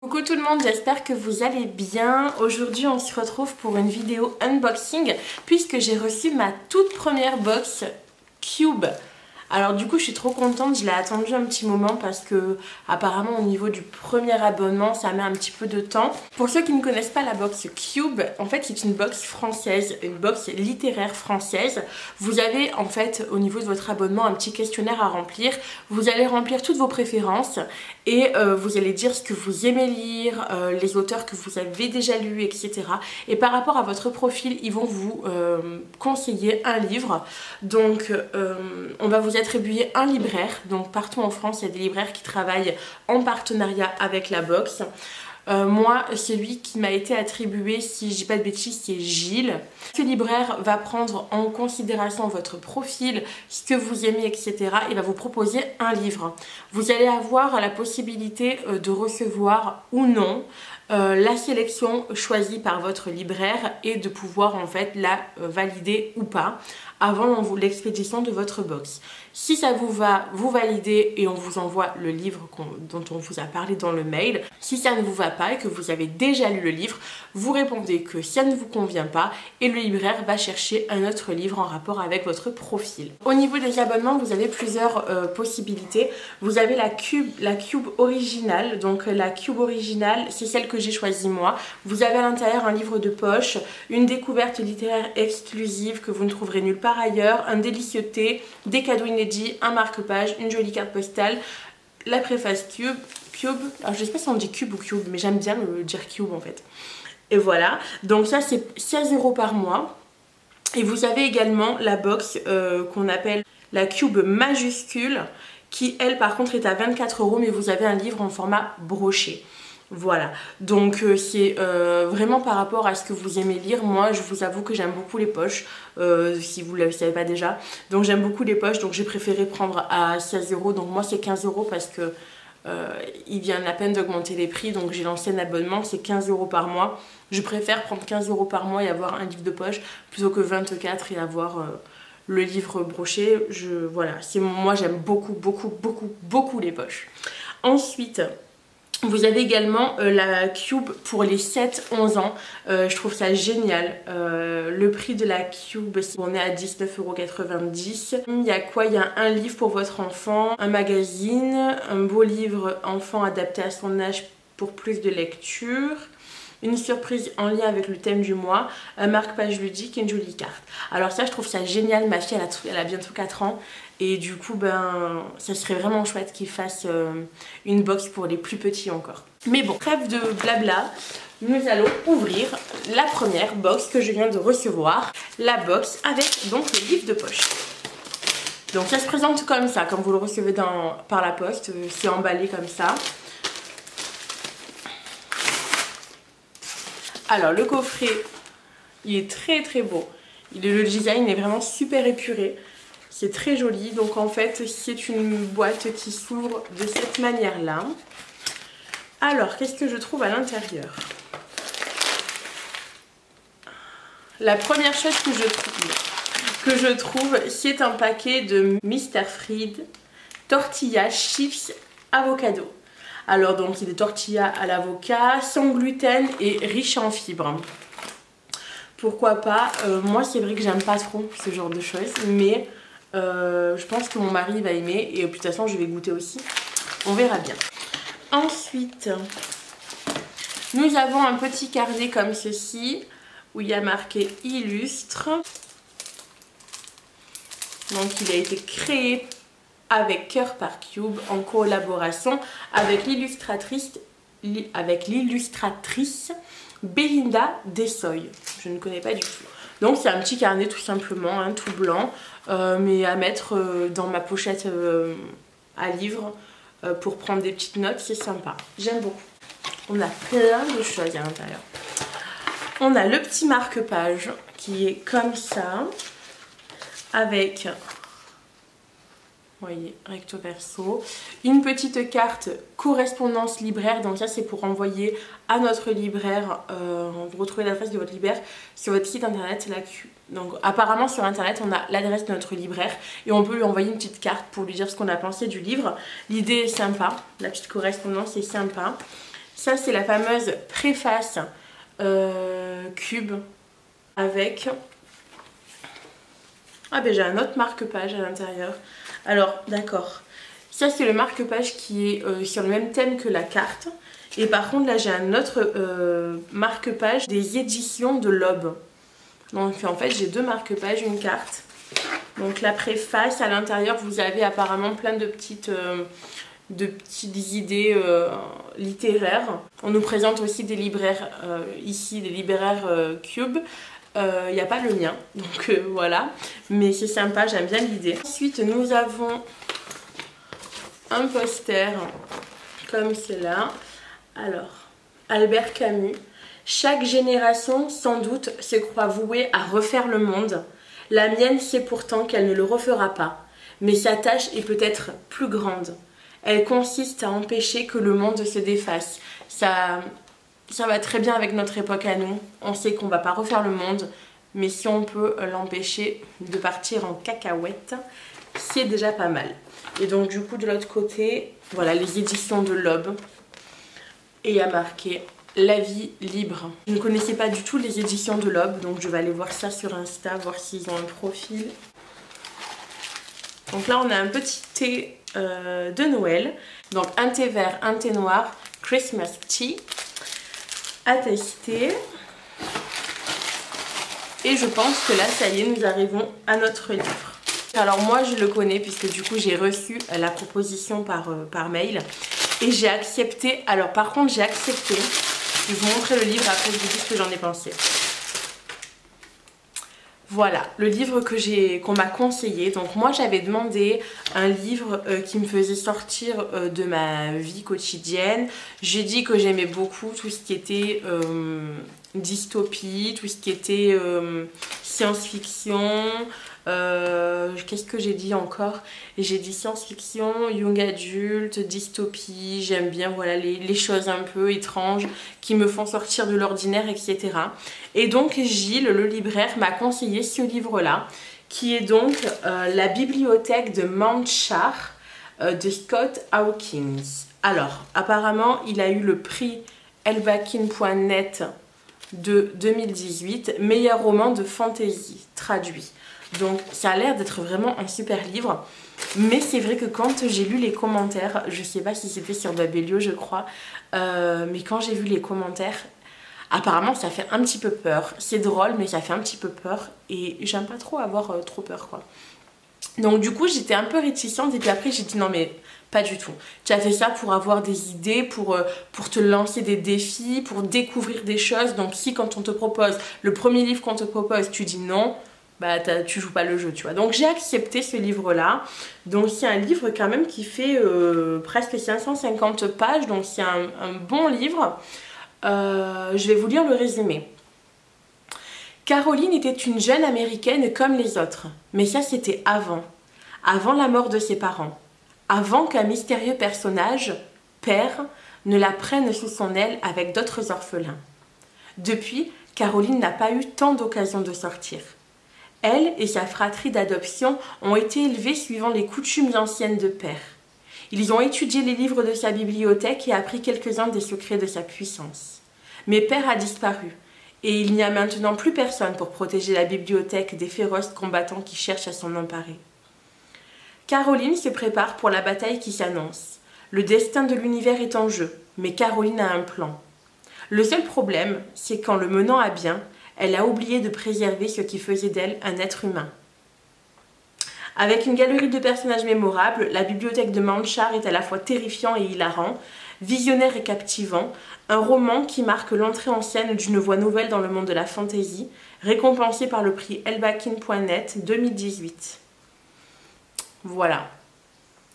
Coucou tout le monde, j'espère que vous allez bien. Aujourd'hui on se retrouve pour une vidéo unboxing puisque j'ai reçu ma toute première box Cube. Alors du coup je suis trop contente, je l'ai attendue un petit moment parce que apparemment au niveau du premier abonnement ça met un petit peu de temps. Pour ceux qui ne connaissent pas la box Cube, en fait c'est une box française, une box littéraire française. Vous avez en fait au niveau de votre abonnement un petit questionnaire à remplir. Vous allez remplir toutes vos préférences et vous allez dire ce que vous aimez lire, les auteurs que vous avez déjà lus, etc. Et par rapport à votre profil, ils vont vous conseiller un livre. Donc on va vous attribuer un libraire. Donc partout en France, il y a des libraires qui travaillent en partenariat avec la box. Moi, celui qui m'a été attribué, si je dis pas de bêtises, c'est Gilles. Ce libraire va prendre en considération votre profil, ce que vous aimez, etc. et va vous proposer un livre. Vous allez avoir la possibilité de recevoir ou non la sélection choisie par votre libraire et de pouvoir en fait la valider ou pas avant l'expédition de votre box. Si ça vous va, vous validez et on vous envoie le livre dont on vous a parlé dans le mail. Si ça ne vous va pas et que vous avez déjà lu le livre, vous répondez que ça ne vous convient pas et le libraire va chercher un autre livre en rapport avec votre profil. Au niveau des abonnements, vous avez plusieurs possibilités. Vous avez la Cube originale. Donc la Cube originale, c'est celle que j'ai choisie moi. Vous avez à l'intérieur un livre de poche, une découverte littéraire exclusive que vous ne trouverez nulle part ailleurs, un délicieux thé, des cadeaux inédits, un marque-page, une jolie carte postale, la préface Cube. Alors je sais pas si on dit Cube ou Cube, mais j'aime bien le dire Cube en fait. Et voilà, donc ça c'est 16 € par mois. Et vous avez également la box qu'on appelle la Cube majuscule, qui elle par contre est à 24 €, mais vous avez un livre en format broché. Voilà, donc c'est vraiment par rapport à ce que vous aimez lire. Moi je vous avoue que j'aime beaucoup les poches, si vous ne le savez pas déjà. Donc j'aime beaucoup les poches, donc j'ai préféré prendre à 16 €. Donc moi c'est 15 € parce que il vient à peine d'augmenter les prix. Donc j'ai lancé un abonnement, c'est 15 € par mois. Je préfère prendre 15 € par mois et avoir un livre de poche plutôt que 24 et avoir le livre broché. Voilà, moi j'aime beaucoup les poches. Ensuite, vous avez également la Cube pour les 7-11 ans, je trouve ça génial. Le prix de la Cube, on est à 19,90 €. Il y a quoi? Il y a un livre pour votre enfant, un magazine, un beau livre enfant adapté à son âge pour plus de lecture, une surprise en lien avec le thème du mois, un marque-page ludique et une jolie carte. Alors ça je trouve ça génial, ma fille elle a bientôt 4 ans et du coup ben ça serait vraiment chouette qu'ils fassent une box pour les plus petits encore. Mais bon, trêve de blabla, nous allons ouvrir la première box que je viens de recevoir, la box avec donc le livre de poche. Donc ça se présente comme ça, comme vous le recevez par la poste, c'est emballé comme ça. Alors le coffret, il est très beau. Le design est vraiment super épuré. C'est très joli. Donc en fait, c'est une boîte qui s'ouvre de cette manière-là. Alors, qu'est-ce que je trouve à l'intérieur? La première chose que je trouve, c'est un paquet de Mr. Fried tortillas chips avocado. Alors donc c'est des tortillas à l'avocat, sans gluten et riches en fibres. Pourquoi pas, moi c'est vrai que j'aime pas trop ce genre de choses, mais je pense que mon mari va aimer et de toute façon je vais goûter aussi. On verra bien. Ensuite, nous avons un petit carnet comme ceci, où il y a marqué Illustre. Donc il a été créé avec Cœur par Cube en collaboration avec l'illustratrice Belinda Dessoy. Je ne connais pas du tout. Donc c'est un petit carnet tout simplement, hein, tout blanc, mais à mettre dans ma pochette à livres pour prendre des petites notes, c'est sympa. J'aime beaucoup. On a plein de choses à l'intérieur. On a le petit marque-page qui est comme ça, avec... Vous voyez, recto verso, une petite carte correspondance libraire, donc ça c'est pour envoyer à notre libraire, vous retrouvez l'adresse de votre libraire sur votre site internet. Donc apparemment sur internet on a l'adresse de notre libraire et on peut lui envoyer une petite carte pour lui dire ce qu'on a pensé du livre. L'idée est sympa, la petite correspondance est sympa. Ça c'est la fameuse préface Cube avec... Ah ben j'ai un autre marque-page à l'intérieur. Alors d'accord, ça c'est le marque-page qui est sur le même thème que la carte. Et par contre là j'ai un autre marque-page des éditions de l'Aube. Donc en fait j'ai deux marque-pages, une carte. Donc la préface, à l'intérieur vous avez apparemment plein de petites idées littéraires. On nous présente aussi des libraires ici, des libraires Cube. Il n'y a pas le mien, donc voilà. Mais c'est sympa, j'aime bien l'idée. Ensuite nous avons un poster comme cela. Alors, Albert Camus. Chaque génération, sans doute, se croit vouée à refaire le monde. La mienne sait pourtant qu'elle ne le refera pas. Mais sa tâche est peut-être plus grande. Elle consiste à empêcher que le monde se défasse. Ça va très bien avec notre époque à nous. On sait qu'on ne va pas refaire le monde. Mais si on peut l'empêcher de partir en cacahuète, c'est déjà pas mal. Et donc du coup de l'autre côté, voilà les éditions de l'Aube. Et il y a marqué La vie libre. Je ne connaissais pas du tout les éditions de l'Aube, donc je vais aller voir ça sur Insta, voir s'ils ont un profil. Donc là on a un petit thé de Noël. Donc un thé vert, un thé noir, Christmas tea. À tester. Et je pense que là ça y est, nous arrivons à notre livre. Alors moi je le connais puisque du coup j'ai reçu la proposition par mail. Et j'ai accepté. Alors par contre j'ai accepté. Je vais vous montrer le livre, après je vous dis ce que j'en ai pensé. Voilà, le livre qu'on m'a conseillé. Donc moi j'avais demandé un livre qui me faisait sortir de ma vie quotidienne. J'ai dit que j'aimais beaucoup tout ce qui était dystopie, tout ce qui était science-fiction. Qu'est-ce que j'ai dit encore? J'ai dit science-fiction, young adulte, dystopie. J'aime bien voilà, les choses un peu étranges qui me font sortir de l'ordinaire, etc. Et donc Gilles, le libraire, m'a conseillé ce livre-là, qui est donc la bibliothèque de Mount Char de Scott Hawkins. Alors, apparemment, il a eu le prix elbakin.net de 2018, meilleur roman de fantasy traduit. Donc ça a l'air d'être vraiment un super livre. Mais c'est vrai que quand j'ai lu les commentaires, je sais pas si c'était sur Babelio je crois, mais quand j'ai vu les commentaires, apparemment ça fait un petit peu peur. C'est drôle mais ça fait un petit peu peur et j'aime pas trop avoir trop peur quoi. Donc du coup j'étais un peu réticente et puis après j'ai dit non mais pas du tout. Tu as fait ça pour avoir des idées, pour te lancer des défis, pour découvrir des choses. Donc si quand on te propose, le premier livre qu'on te propose, tu dis non, bah tu joues pas le jeu, tu vois. Donc j'ai accepté ce livre-là. Donc c'est un livre quand même qui fait presque 550 pages. Donc c'est un bon livre. Je vais vous lire le résumé. Caroline était une jeune américaine comme les autres. Mais ça c'était avant. Avant la mort de ses parents. Avant qu'un mystérieux personnage, père, ne la prenne sous son aile avec d'autres orphelins. Depuis, Caroline n'a pas eu tant d'occasions de sortir. Elle et sa fratrie d'adoption ont été élevées suivant les coutumes anciennes de père. Ils ont étudié les livres de sa bibliothèque et appris quelques-uns des secrets de sa puissance. Mais père a disparu, et il n'y a maintenant plus personne pour protéger la bibliothèque des féroces combattants qui cherchent à s'en emparer. Caroline se prépare pour la bataille qui s'annonce. Le destin de l'univers est en jeu, mais Caroline a un plan. Le seul problème, c'est qu'en le menant à bien, elle a oublié de préserver ce qui faisait d'elle un être humain. Avec une galerie de personnages mémorables, la bibliothèque de Mount Char est à la fois terrifiant et hilarant, visionnaire et captivant, un roman qui marque l'entrée en scène d'une voix nouvelle dans le monde de la fantasy, récompensé par le prix elbakin.net 2018. Voilà.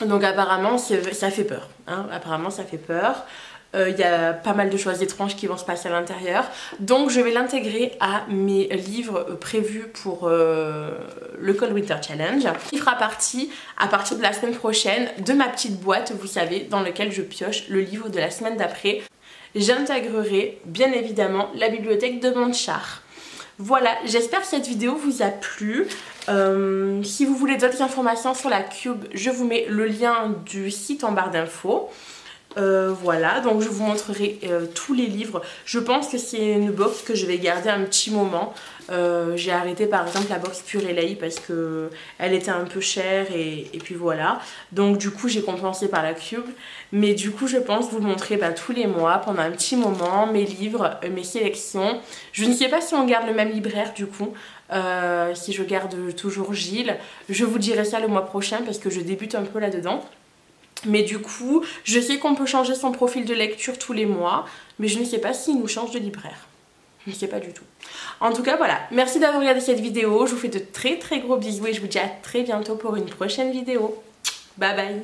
Donc apparemment ça fait peur. Hein. Apparemment ça fait peur. Il y a pas mal de choses étranges qui vont se passer à l'intérieur. Donc je vais l'intégrer à mes livres prévus pour le Cold Winter Challenge. Il fera partie, à partir de la semaine prochaine, de ma petite boîte, vous savez, dans laquelle je pioche le livre de la semaine d'après. J'intégrerai bien évidemment la bibliothèque de Mount Char. Voilà, j'espère que cette vidéo vous a plu. Si vous voulez d'autres informations sur la Cube, je vous mets le lien du site en barre d'infos. Voilà, donc je vous montrerai tous les livres. Je pense que c'est une box que je vais garder un petit moment. J'ai arrêté par exemple la box Purelei parce que elle était un peu chère et puis voilà. Donc du coup j'ai compensé par la Cube. Mais du coup je pense vous le montrer tous les mois pendant un petit moment, mes livres, mes sélections. Je ne sais pas si on garde le même libraire du coup. Si je garde toujours Gilles. Je vous dirai ça le mois prochain parce que je débute un peu là-dedans. Mais du coup, je sais qu'on peut changer son profil de lecture tous les mois, mais je ne sais pas s'il nous change de libraire. Je ne sais pas du tout. En tout cas, voilà. Merci d'avoir regardé cette vidéo. Je vous fais de très très gros bisous et je vous dis à très bientôt pour une prochaine vidéo. Bye bye.